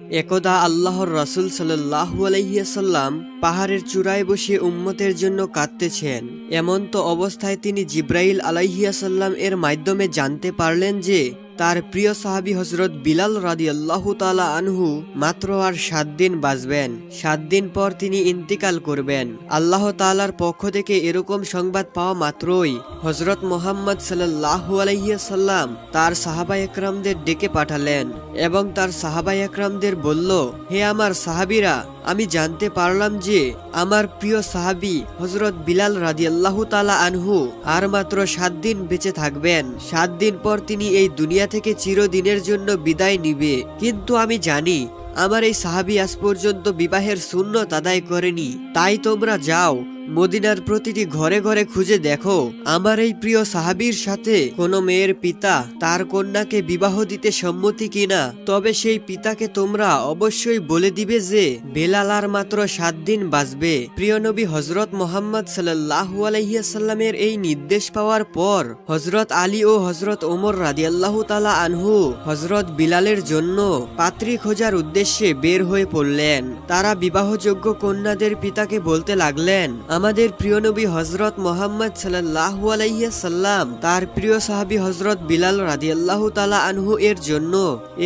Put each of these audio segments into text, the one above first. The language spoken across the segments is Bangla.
একদা আল্লাহর রাসূল সাল্লাল্লাহু আলাইহি ওয়াসাল্লাম পাহাড়ের চূড়ায় বসে উম্মতের জন্য কাঁদতেছেন। এমন তো অবস্থায় তিনি জিব্রাইল আলাইহিস সালাম এর মাধ্যমে জানতে পারলেন যে তার প্রিয় সাহাবী হযরত বিলাল রাদিয়াল্লাহু তাআলা আনহু মাত্র আর 7 দিন বাঁচবেন। 7 দিন পর তিনি ইন্তিকাল করবেন। আল্লাহ তাআলার পক্ষ থেকে এরকম সংবাদ পাওয়া মাত্রই হযরত মুহাম্মদ সাল্লাল্লাহু আলাইহি ওয়াসাল্লাম তার সাহাবায়ে কেরামদের ডেকে পাঠালেন এবং তার সাহাবায়ে কেরামদের বলল, হে আমার সাহাবীরা, আমি জানতে পারলাম যে আমার প্রিয় সাহাবী হযরত বিলাল রাদিয়াল্লাহু তাআলা আনহু আর মাত্র 7 দিন বেঁচে থাকবেন। 7 দিন পর তিনি এই দুনিয়া থেকে চিরদিনের জন্য বিদায় নিবে। কিন্তু আমি জানি আমার এই সাহাবী আজ পর্যন্ত বিবাহের সুন্নত আদায় করেনি। তাই তোমরা যাও, মদিনার প্রতিটি ঘরে ঘরে খুঁজে দেখো আমার এই প্রিয় সাহাবীর সাথে কোনো মেয়ের পিতা তার কন্যাকে বিবাহ দিতে সম্মতি কিনা। তবে সেই পিতাকে তোমরা অবশ্যই বলে দিবে যে বেলাল আর মাত্র 7 দিন বাঁচবে। প্রিয় নবী হযরত মুহাম্মদ সাল্লাল্লাহু আলাইহি ওয়াসাল্লামের এই নির্দেশ পাওয়ার পর হযরত আলী ও হযরত ওমর রাদিয়াল্লাহু তাআলা আনহু হযরত বিলালের জন্য পাত্রী খোঁজার উদ্দেশ্যে বের হয়ে পড়লেন। তারা বিবাহযোগ্য কন্যাদের পিতাকে বলতে লাগলেন, আমাদের প্রিয় নবী হযরত মুহাম্মদ সাল্লাল্লাহু আলাইহি ওয়াসাল্লাম তার প্রিয় সাহাবী হযরত বিলাল রাদিয়াল্লাহু তাআলা আনহু এর জন্য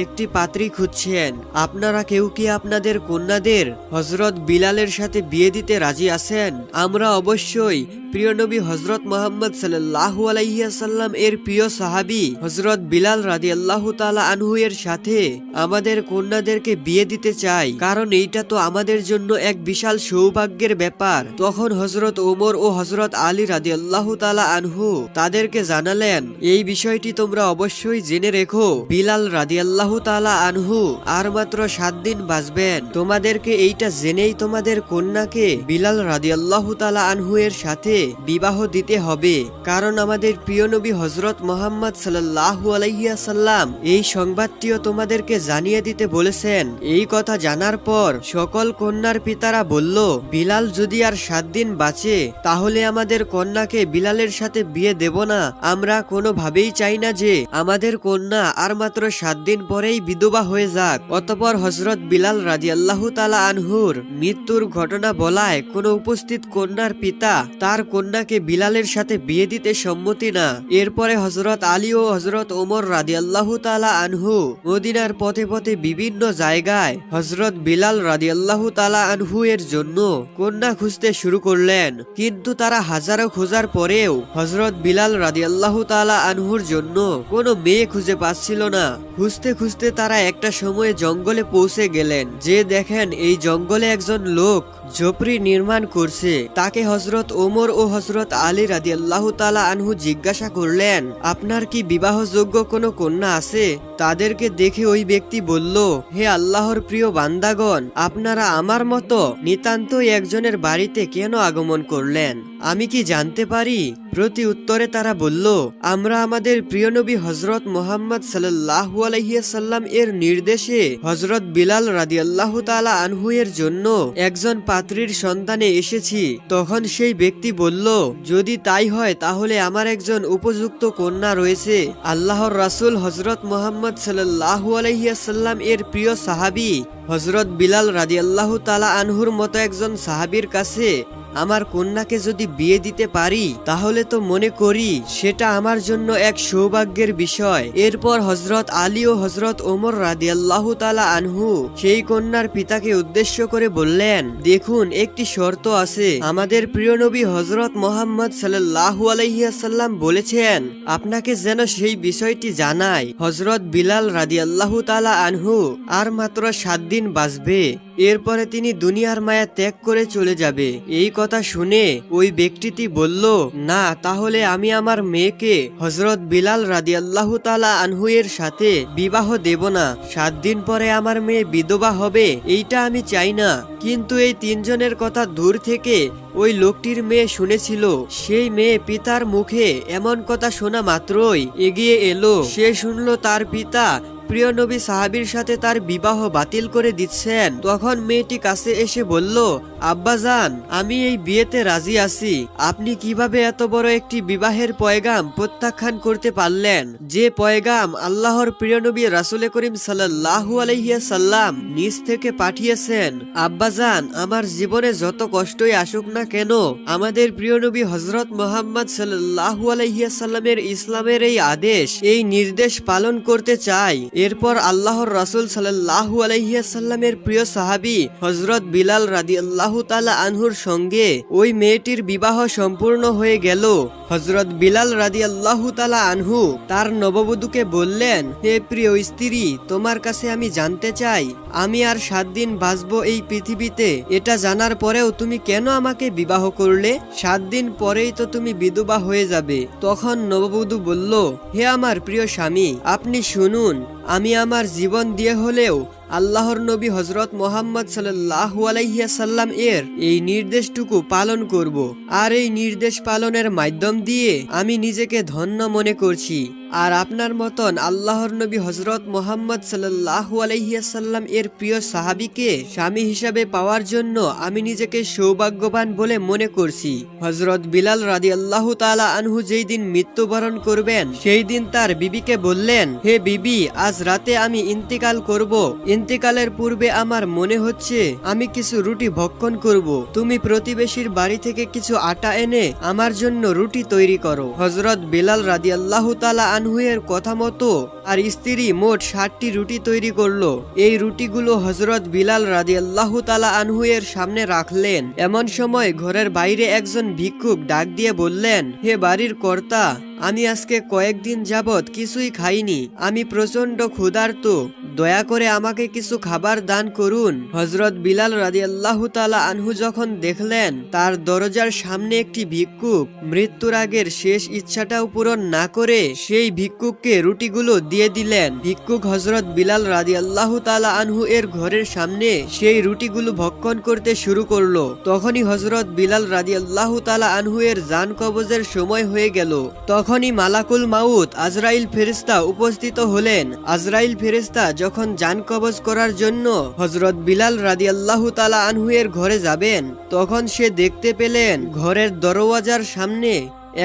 একটি পাত্রী খুঁজছেন। আপনারা কেউ কি আপনাদের কন্যাদের হযরত বিলালের সাথে বিয়ে দিতে রাজি আছেন? আমরা অবশ্যই প্রিয় নবী হযরত মুহাম্মদ সাল্লাল্লাহু আলাইহি ওয়াসাল্লাম এর প্রিয় সাহাবী হযরত বিলাল রাদিয়াল্লাহু তাআলা আনহু এর সাথে আমাদের কন্যাদেরকে বিয়ে দিতে চাই, কারণ এইটা তো আমাদের জন্য এক বিশাল সৌভাগ্যের ব্যাপার। তখন হযরত ওমর ও হযরত আলী রাদিয়াল্লাহু তাআলা আনহু তাদেরকে জানালেন, এই বিষয়টি তোমরা অবশ্যই জেনে রেখো, বিলাল রাদিয়াল্লাহু তাআলা আনহু আর মাত্র 7 দিন বাঁচবেন। তোমাদেরকে এইটা জেনেই তোমাদের কন্যাকে বিলাল রাদিয়াল্লাহু তাআলা আনহু এর সাথে বিবাহ দিতে হবে, কারণ আমাদের প্রিয় নবী হযরত মুহাম্মদ সাল্লাল্লাহু আলাইহি ওয়াসাল্লাম এই সংবাদটিও তোমাদেরকে জানিয়ে দিতে বলেছেন। এই কথা জানার পর সকল কন্যার পিতারা বলল, বিলাল যদি আর 7 দিন বাঁচে তাহলে আমাদের কন্যাকে বিলালের সাথে বিয়ে দেব না। আমরা কোনোভাবেই চাই না যে আমাদের কন্যা আর মাত্র 7 দিন পরেই বিধবা হয়ে যাক। অতঃপর হযরত বিলাল রাদিয়াল্লাহু তাআলা আনহুর মৃত্যুর ঘটনা বলায় কোনো উপস্থিত কন্যার পিতা তার কন্যাকে বিলালের সাথে বিয়ে দিতে সম্মতি না। এরপরে হযরত আলী ও হযরত ওমর রাদিয়াল্লাহু তাআলা আনহু মদিনার পথে পথে বিভিন্ন জায়গায় হযরত বিলাল রাদিয়াল্লাহু তাআলা আনহু এর জন্য কন্যা খুঁজতে শুরু করলেন। কিন্তু তারা হাজারো খোঁজার পরেও হযরত বিলাল রাদিয়াল্লাহু তাআলা আনহুর জন্য কোনো মেয়ে খুঁজে পাচ্ছিল না। খুঁজতে খুঁজতে তারা একটা সময়ে জঙ্গলে পৌঁছে গেলেন। যে দেখেন এই জঙ্গলে একজন লোক ঝোপড়ি নির্মাণ করছে। তাকে হযরত ওমর ও হযরত আলী রাদিয়াল্লাহু তাআলা আনহু জিজ্ঞাসা করলেন, আপনার কি বিবাহযোগ্য কোনো কন্যা আছে? তাদেরকে দেখে ওই ব্যক্তি বলল, হে আল্লাহর প্রিয় বান্দাগণ, আপনারা আমার মতো নিতান্তই একজনের বাড়িতে কেন আগমন করলেন? আমি কি জানতে পারি? প্রতি উত্তরে তারা বলল, আমরা আমাদের প্রিয় নবী হযরত মুহাম্মদ সাল্লাল্লাহু আলাইহি ওয়াসাল্লাম এর নির্দেশে হযরত বিলাল রাদিয়াল্লাহু তাআলা আনহু এর জন্য একজন পাত্রীর সন্ধানে এসেছি। তখন সেই ব্যক্তি বলল, যদি তাই হয় তাহলে আমার একজন উপযুক্ত কন্যা রয়েছে। আল্লাহর রাসূল হযরত মুহাম্মদ সাল্লাল্লাহু আলাইহি ওয়াসাল্লাম এর প্রিয় সাহাবী হযরত বিলাল রাদিয়াল্লাহু তাআলা আনহুর মতো একজন সাহাবীর কাছে আমার কন্যাকে যদি বিয়ে দিতে পারি তাহলে তো মনে করি সেটা আমার জন্য এক সৌভাগ্যের বিষয়। এরপর হযরত আলী ও হযরত ওমর রাদিয়াল্লাহু তাআলা আনহু সেই কন্যার পিতাকে উদ্দেশ্য করে বললেন, দেখুন একটি শর্ত আছে। আমাদের প্রিয় নবী হযরত মুহাম্মদ সাল্লাল্লাহু আলাইহি ওয়াসাল্লাম বলেছেন আপনাকে যেন সেই বিষয়টি জানাই। হযরত বিলাল রাদিয়াল্লাহু তাআলা আনহু আর মাত্র 7 দিন বাঁচবে, এরপরে তিনি দুনিয়ার মায়া ত্যাগ করে চলে যাবে। এই কথা শুনে ওই ব্যক্তিটি বলল, না, তাহলে আমি আমার মেয়েকে হযরত বিলাল রাদিয়াল্লাহু তাআলা আনহু এর সাথে বিবাহ দেব না। 7 দিন পরে আমার মেয়ে বিধবা হবে, এইটা আমি চাই না। কিন্তু এই 3 জনের কথা দূর থেকে ওই লোকটির মেয়ে শুনেছিল। সেই মেয়ে পিতার মুখে এমন কথা শোনা মাত্রই এগিয়ে এলো। সে শুনলো তার পিতা প্রিয় নবী সাহাবীর সাথে তার বিবাহ বাতিল করে দিচ্ছেন। তখন মেয়েটি কাছে এসে বলল, আব্বাজান, আমি এই বিয়েতে রাজি আছি। আপনি কিভাবে এত বড় একটি বিবাহের পয়গাম প্রত্যাখ্যান করতে পারলেন, যে পয়গাম আল্লাহর প্রিয় নবী রাসূল করিম সাল্লাল্লাহু আলাইহি সাল্লাম নিজ থেকে পাঠিয়েছেন? আব্বাজান, আমার জীবনে যত কষ্টই আসুক না কেন, আমাদের প্রিয় নবী হযরত মুহাম্মদ সাল্লাল্লাহু আলাইহি সাল্লামের ইসলামের এই আদেশ, এই নির্দেশ পালন করতে চাই। এরপর আল্লাহর রাসূল সাল্লাল্লাহু আলাইহি সাল্লামের প্রিয় সাহাবী হযরত বিলাল রাদিয়াল্লাহু তাআলা আনহুর সঙ্গে ওই মেয়েটির বিবাহ সম্পূর্ণ হয়ে গেল। হযরত বিলাল রাদিয়াল্লাহু তাআলা আনহু তার নববধূকে বললেন, হে প্রিয় স্ত্রী, তোমার কাছে আমি জানতে চাই, আমি আর 7 দিন বাঁচবো এই পৃথিবীতে, এটা জানার পরেও তুমি কেন আমাকে বিবাহ করলে? 7 দিন পরেই তো তুমি বিধবা হয়ে যাবে। তখন নববধূ বলল, হে আমার প্রিয় স্বামী, আপনি শুনুন, আমি আমার জীবন দিয়ে হলেও আল্লাহর নবী হযরত মুহাম্মদ সাল্লাল্লাহু আলাইহি সাল্লাম এর এই নির্দেশটুকু পালন করব, আর এই নির্দেশ পালনের মাধ্যম দিয়ে আমি নিজেকে ধন্য মনে করছি। আর আপনার মতন আল্লাহর নবী হযরত মুহাম্মদ সাল্লাল্লাহু আলাইহি সাল্লাম এর প্রিয় সাহাবীকে স্বামী হিসাবে পাওয়ার জন্য আমি নিজেকে সৌভাগ্যবান বলে মনে করছি। হযরত বিলাল রাদিয়াল্লাহু তাআলা আনহু যেই দিন মৃত্যুবরণ করবেন, সেই দিন তার বিবিকে বললেন, হে বিবি, আজ রাতে আমি ইন্তিকাল করব। ইন্তিকালের পূর্বে আমার মনে হচ্ছে আমি কিছু রুটি ভক্ষণ করব। তুমি প্রতিবেশীর বাড়ি থেকে কিছু আটা এনে আমার জন্য রুটি তৈরি করো। হযরত বিলাল রাদিয়াল্লাহু তাআলা আনহু এর কথা মতো আর স্ত্রী মোট 60টি রুটি তৈরি করলো। এই রুটিগুলো হযরত বিলাল রাদিয়াল্লাহু তাআলা আনহু এর সামনে রাখলেন। এমন সময় ঘরের বাইরে একজন ভিক্ষুক ডাক দিয়ে বললেন, হে বাড়ির কর্তা, আমি আজকে কয়েকদিন যাবত কিছুই খাইনি, আমি প্রচন্ড ক্ষুধার্ত, দয়া করে আমাকে কিছু খাবার দান করুন। হযরত বিলাল রাদিয়াল্লাহু তাআলা আনহু যখন দেখলেন তার দরজার সামনে একটি ভিক্ষুক মৃত্যুর আগের শেষ ইচ্ছাটাও পূরণ না করে সেই ভিক্ষুককে রুটিগুলো দিয়ে দিলেন। ভিক্ষুক হযরত বিলাল রাদিয়াল্লাহু তাআলা আনহু এর ঘরের সামনে সেই রুটিগুলো ভক্ষণ করতে শুরু করলো। তখনই হযরত বিলাল রাদিয়াল্লাহু তাআলা আনহু এর জান কবজের সময় হয়ে গেল। তখনই মালাকুল মাউত আজরাইল ফেরেশতা উপস্থিত হলেন। আজরাইল ফেরেশতা যখন জান কবজ করার জন্য হযরত বিলাল রাদিয়াল্লাহু তাআলা আনহু এর ঘরে যাবেন, তখন সে দেখতে পেলেন ঘরের দরওয়াজার সামনে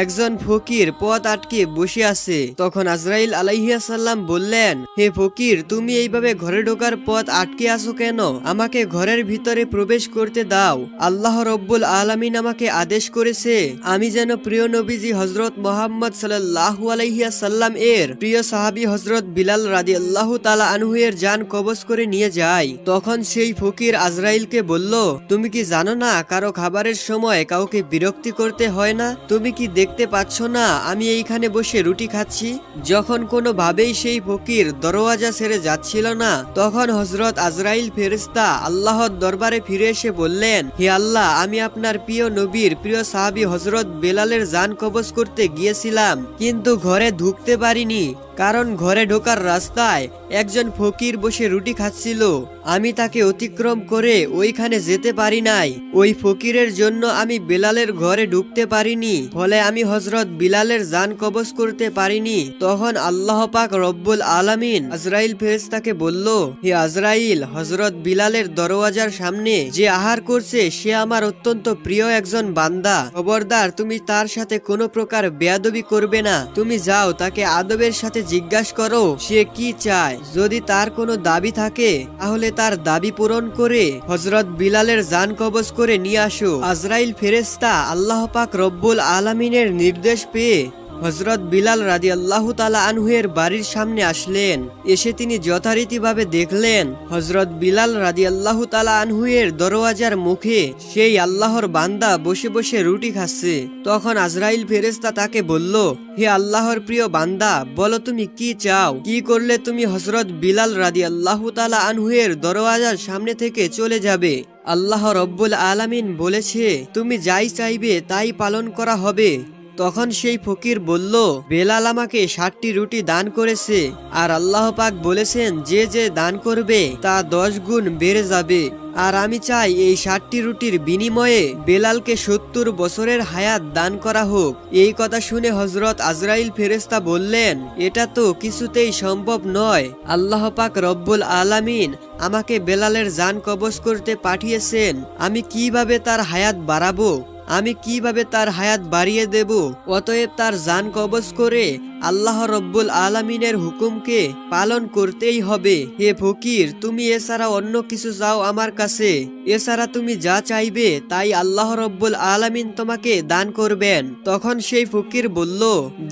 একজন ফকির পথ আটকে বসে আছে। তখন আজরাইল আলাইহিস সালাম বললেন, হে ফকির, তুমি এইভাবে ঘরে ঢোকার পথ আটকে আছো কেন? আমাকে ঘরের ভিতরে প্রবেশ করতে দাও। আল্লাহ রব্বুল আলামিন আমাকে আদেশ করেছে আমি যেন প্রিয় নবীজি হযরত মুহাম্মদ সাল্লাল্লাহু আলাইহি সাল্লাম এর প্রিয় সাহাবী হযরত বিলাল রাদিয়াল্লাহু তাআলা আনহু এর জান কবজ করে নিয়ে যাই। তখন সেই ফকির আজরাইলকে বলল, তুমি কি জানো না কারো খাবারের সময় কাউকে বিরক্তি করতে হয় না? তুমি কি দেখতে পাচ্ছ না আমি এইখানে বসে রুটি খাচ্ছি? যখন কোনোভাবেই সেই ফকির দরওয়াজা ছেড়ে যাচ্ছিল না, তখন হযরত আজরাইল ফেরেশতা আল্লাহর দরবারে ফিরে এসে বললেন, হে আল্লাহ, আমি আপনার প্রিয় নবীর প্রিয় সাহাবী হযরত বেলালের জান কবজ করতে গিয়েছিলাম, কিন্তু ঘরে ঢুকতে পারিনি, কারণ ঘরে ঢোকার রাস্তায় একজন ফকির বসে রুটি খাচ্ছিল। আমি তাকে অতিক্রম করে ওইখানে যেতে পারি নাই। ওই ফকিরের জন্য আমি বেলালের ঘরে ঢুকতে পারিনি, ফলে আমি হযরত বিলালের জান কবজ করতে পারিনি। তখন আল্লাহ পাক রব্বুল আলামিন আজরাইল ফেরেশতাকে বলল, হে আজরাইল, হযরত বিলালের দরওয়াজার সামনে যে আহার করছে সে আমার অত্যন্ত প্রিয় একজন বান্দা। খবরদার, তুমি তার সাথে কোনো প্রকার বেয়াদবি করবে না। তুমি যাও, তাকে আদবের সাথে জিজ্ঞাসা করো সে কি চায়। যদি তার কোনো দাবি থাকে তাহলে তার দাবি পূরণ করে হযরত বিলালের জান কবজ করে নিয়ে আসো। আজরাইল ফেরেশতা আল্লাহ পাক রব্বুল আলামিনের নির্দেশ পেয়ে হযরত বিলাল রাদিয়াল্লাহু তাআলা আনহু এর বাড়ির সামনে আসলেন। এসে তিনি যথারীতিভাবে দেখলেন হযরত বিলাল রাদিয়াল্লাহু তাআলা আনহু এর দরওয়াজার মুখে সেই আল্লাহর বান্দা বসে বসে রুটি খাচ্ছে। তখন আজরাইল ফেরেশতা তাকে বলল, হে আল্লাহর প্রিয় বান্দা, বলো তুমি কি চাও? কি করলে তুমি হযরত বিলাল রাদিয়াল্লাহু তাআলা আনহু এর দরওয়াজার সামনে থেকে চলে যাবে? আল্লাহ রব্বুল আলামিন বলেছে তুমি যাই চাইবে তাই পালন করা হবে। তখন সেই ফকির বলল, বেলাল আমাকে 60টি রুটি দান করেছে, আর আল্লাহ পাক বলেছেন যে যে দান করবে তা 10 গুণ বেড়ে যাবে। আর আমি চাই এই 60টি রুটির বিনিময়ে বেলালকে 70 বছরের হায়াত দান করা হোক। এই কথা শুনে হযরত আজরাইল ফেরেশতা বললেন, এটা তো কিছুতেই সম্ভব নয়। আল্লাহ পাক রব্বুল আলামিন আমাকে বেলালের জান কবজ করতে পাঠিয়েছেন, আমি কিভাবে তার হায়াত বাড়াবো, আমি কিভাবে তার হায়াত বাড়িয়ে দেব? অতএব তার জান কবজ করে আল্লাহ রব্বুল আলামিনের হুকুমকে পালন করতেই হবে। হে ফকির, তুমি এছাড়া অন্য কিছু চাও আমার কাছে? এছাড়া তুমি যা চাইবে তাই আল্লাহ রব্বুল আলামিন তোমাকে দান করবেন। তখন সেই ফকির বলল,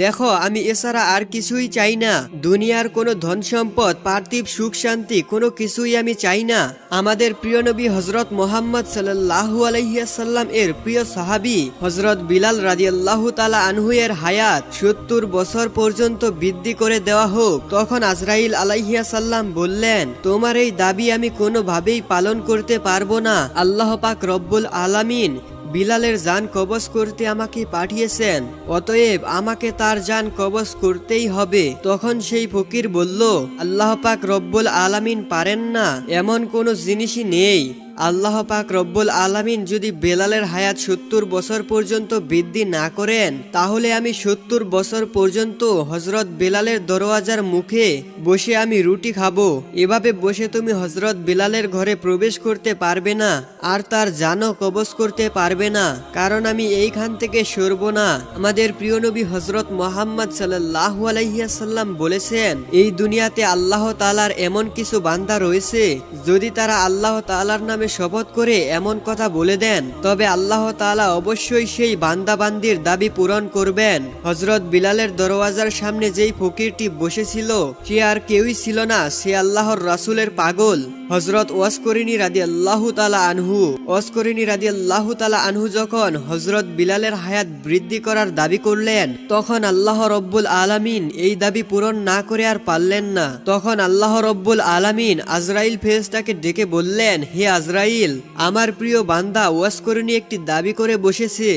দেখো, আমি এছাড়া আর কিছুই চাই না। দুনিয়ার কোনো ধন সম্পদ, পার্থিব সুখ শান্তি কোনো কিছুই আমি চাই না। আমাদের প্রিয় নবী হযরত মুহাম্মদ সাল্লাল্লাহু আলাইহি ওয়াসাল্লাম এর প্রিয় সাহাবী হযরত বিলাল রাদিয়াল্লাহু তাআলা আনহু এর হায়াত 70 বছর পর্যন্ত বৃদ্ধি করে দেওয়া হোক। তখন আজরাইল আলাইহিস সালাম বললেন, তোমার এই দাবি আমি কোনোভাবেই পালন করতে পারবো না। আল্লাহ পাক রব্বুল আলামিন বিলালের জান কবজ করতে আমাকে পাঠিয়েছেন, অতএব আমাকে তার জান কবজ করতেই হবে। তখন সেই ফকির বলল, আল্লাহ পাক রব্বুল আলামিন পারেন না, এমন কোনো জিনিসই নেই। আল্লাহ পাক রব্বুল আলামিন যদি বেলালের হায়াত 70 বছর পর্যন্ত বৃদ্ধি না করেন, তাহলে আমি 70 বছর পর্যন্ত হযরত বেলালের দরওয়াজার মুখে বসে আমি রুটি খাবো। এভাবে বসে তুমি হযরত বেলালের ঘরে প্রবেশ করতে পারবে না, আর তার জানও কবজ করতে পারবে না, কারণ আমি এইখান থেকে সরব না। আমাদের প্রিয় নবী হযরত মুহাম্মদ সাল্লাল্লাহু আলাইহি ওয়াসাল্লাম বলেছেন, এই দুনিয়াতে আল্লাহ তাআলার এমন কিছু বান্দা রয়েছে, যদি তারা আল্লাহ তাআলার নামে শপথ করে এমন কথা বলে দেন, তবে আল্লাহ তাআলা অবশ্যই সেই বান্দা বান্দির দাবি পূরণ করবেন। হযরত বিলালের দরওয়াজার সামনে যেই ফকিরটি বসেছিল, সে আর কেউই ছিল না, সে আল্লাহর রাসূলের পাগল হযরত ওয়াসকরিনী রাদিয়াল্লাহু তাআলা আনহু। ওয়াসকরিনী রাদিয়াল্লাহু তাআলা আনহু যখন হযরত বিলালের হায়াত বৃদ্ধি করার দাবি করলেন, তখন আল্লাহ রব্বুল আলামিন এই দাবি পূরণ না করে আর পারলেন না। তখন আল্লাহ রব্বুল আলামিন আজরাইল ফেরেশতাকে ডেকে বললেন, হে আজরাইল, আমার প্রিয় বান্দা ওয়াসকরিনী একটি দাবি করে বসেছে,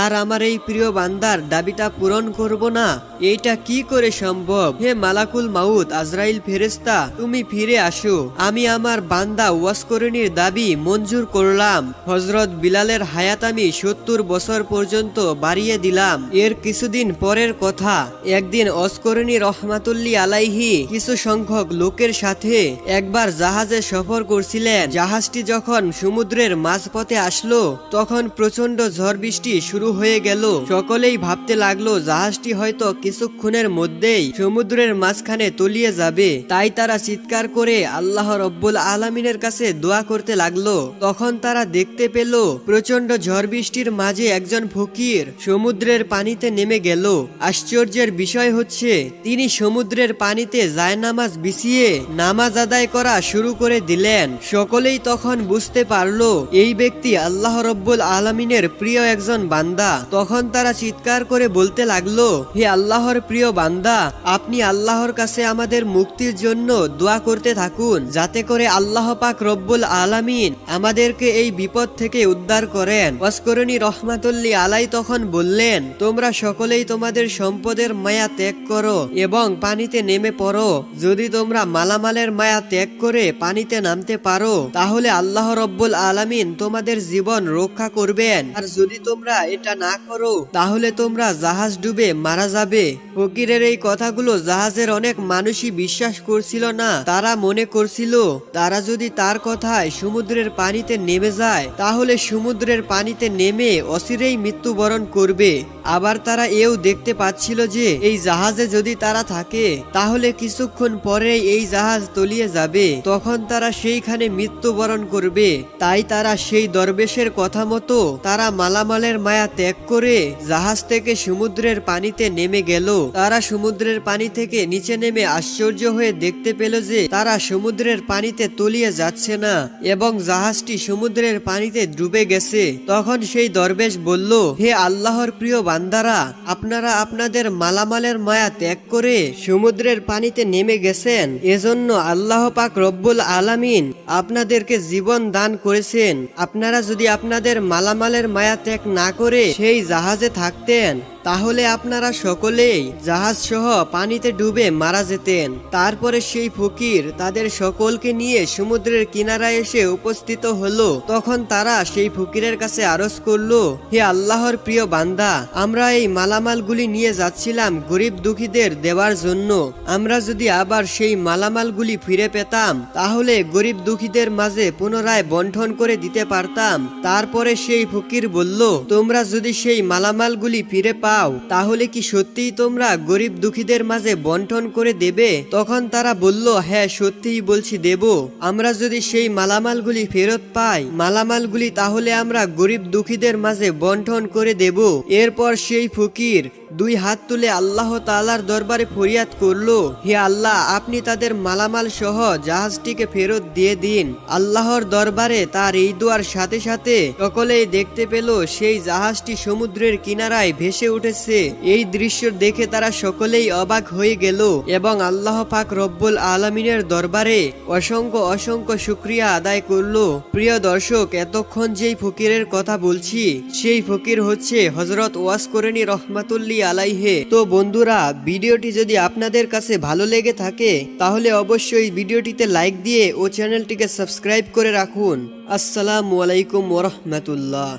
আর আমার এই প্রিয় বান্দার দাবিটা পূরণ করব না, এইটা কি করে সম্ভব? হে মালাকুল মাউত আজরাইল ফেরেশতা, তুমি ফিরে আসো। আমি আমার বান্দা ওয়াসকরিনীর দাবি মঞ্জুর করলাম। হযরত বিলালের হায়াত আমি 70 বছর পর্যন্ত বাড়িয়ে দিলাম। এর কিছুদিন পরের কথা, একদিন ওয়াসকরিনী রহমাতুল্লাহি আলাইহি কিছু সংখ্যক লোকের সাথে একবার জাহাজে সফর করছিলেন। জাহাজটি যখন সমুদ্রের মাঝপথে আসলো, তখন প্রচন্ড ঝড় বৃষ্টি শুরু হয়ে গেল। সকলেই ভাবতে লাগলো জাহাজটি হয়তো কিছুক্ষণের মধ্যেই সমুদ্রের মাঝখানে তলিয়ে যাবে। তাই তারা চিৎকার করে আল্লাহ রব্বুল আলামিনের কাছে দোয়া করতে লাগলো। তখন তারা দেখতে পেল প্রচন্ড ঝড় বৃষ্টির মাঝে একজন ফকির সমুদ্রের পানিতে নেমে গেল। আশ্চর্যের বিষয় হচ্ছে, তিনি সমুদ্রের পানিতে জায়নামাজ বিছিয়ে নামাজ আদায় করা শুরু করে দিলেন। সকলেই তখন বুঝতে পারলো এই ব্যক্তি আল্লাহ রব্বুল আলামিনের প্রিয় একজন বান্দা। তখন তারা চিৎকার করে বলতে লাগলো, হে আল্লাহর প্রিয় বান্দা, আপনি আল্লাহর কাছে আমাদের মুক্তির জন্য দোয়া করতে থাকুন, যাতে করে আল্লাহ পাক রব্বুল আলামিন আমাদেরকে এই বিপদ থেকে উদ্ধার করেন। ওয়াসকরিনী রহমাতুল্লাহি আলাইহি তখন বললেন, তোমরা সকলেই তোমাদের সম্পদের মায়া ত্যাগ করো এবং পানিতে নেমে পড়ো। যদি তোমরা মালামালের মায়া ত্যাগ করে পানিতে নামতে পারো, তাহলে আল্লাহ রব্বুল আলামিন তোমাদের জীবন রক্ষা করবেন, আর যদি তোমরা এটা না করো, তাহলে তোমরা জাহাজ ডুবে মারা যাবে। ফকিরের এই কথাগুলো জাহাজের অনেক মানুষই বিশ্বাস করছিল না। তারা মনে করছিল, তারা যদি তার কথায় সমুদ্রের পানিতে নেমে যায়, তাহলে সমুদ্রের পানিতে নেমে অচিরেই মৃত্যুবরণ করবে। আবার তারা এও দেখতে পাচ্ছিল যে এই জাহাজে যদি তারা থাকে, তাহলে কিছুক্ষণ পরেই এই জাহাজ তলিয়ে যাবে, তখন তারা সেইখানে মৃত্যুবরণ করবে। তাই তারা সেই দরবেশের কথা মতো তারা মালামালের মায়া ত্যাগ করে জাহাজ থেকে সমুদ্রের পানিতে নেমে গেল। তারা সমুদ্রের পানি থেকে নিচে নেমে আশ্চর্য হয়ে দেখতে পেল যে তারা সমুদ্রের পানিতে তলিয়ে যাচ্ছে না এবং জাহাজটি সমুদ্রের পানিতে ডুবে গেছে। তখন সেই দরবেশ বলল, হে আল্লাহর প্রিয় বান্দারা, আপনারা আপনাদের মালামালের মায়া ত্যাগ করে সমুদ্রের পানিতে নেমে গেছেন, এজন্য আল্লাহ পাক রব্বুল আলামিন আপনাদেরকে জীবন দান করেছেন। আপনারা যদি আপনাদের মালামালের মায়া ত্যাগ না করে সেই জাহাজে থাকতেন, তাহলে আপনারা সকলেই জাহাজ সহ পানিতে ডুবে মারা যেতেন। তারপরে সেই ফকির তাদের সকলকে নিয়ে সমুদ্রের কিনারায় এসে উপস্থিত হলো। তখন তারা সেই ফকিরের কাছে আরজ করলো, হে আল্লাহর প্রিয় বান্দা, আমরা এই মালামালগুলি নিয়ে যাচ্ছিলাম গরিব দুঃখীদের দেওয়ার জন্য। আমরা যদি আবার সেই মালামালগুলি ফিরে পেতাম তাহলে গরিব দুঃখীদের মাঝে পুনরায় বন্টন করে দিতে পারতাম। তারপরে সেই ফকির বলল, তোমরা যদি সেই মালামালগুলি ফিরে পাও তাহলে কি সত্যিই তোমরা গরিব দুঃখীদের মাঝে বন্টন করে দেবে? তখন তারা বলল, হ্যাঁ সত্যিই বলছি দেব। আমরা যদি সেই মালামালগুলি ফেরত পাই মালামালগুলি তাহলে আমরা গরিব দুঃখীদের মাঝে বন্টন করে দেব। এরপর সেই ফকির দুই হাত তুলে আল্লাহ তাআলার দরবারে ফরিয়াদ করলো, হে আল্লাহ, আপনি তাদের মালামাল সহ জাহাজটিকে ফেরত দিয়ে দিন। আল্লাহর দরবারে তার এই দোয়ার সাথে সাথে সকলেই দেখতে পেল সেই জাহাজটি সমুদ্রের কিনারায় ভেসে উঠেছে। এই দৃশ্য দেখে তারা সকলেই অবাক হয়ে গেল এবং আল্লাহ পাক রব্বুল আলামিনের দরবারে অসংখ্য অসংখ্য শুকরিয়া আদায় করলো। প্রিয় দর্শক, এতক্ষণ যেই ফকিরের কথা বলছি সেই ফকির হচ্ছে হযরত ওয়াস করনী রহমাতুল্লাহি আলাইহি। তো বন্ধুরা, ভিডিওটি যদি আপনাদের কাছে ভালো লেগে থাকে তাহলে অবশ্যই ভিডিওটিতে লাইক দিয়ে ও চ্যানেলটিকে সাবস্ক্রাইব করে রাখুন। আসসালামু আলাইকুম ওয়া রাহমাতুল্লাহ।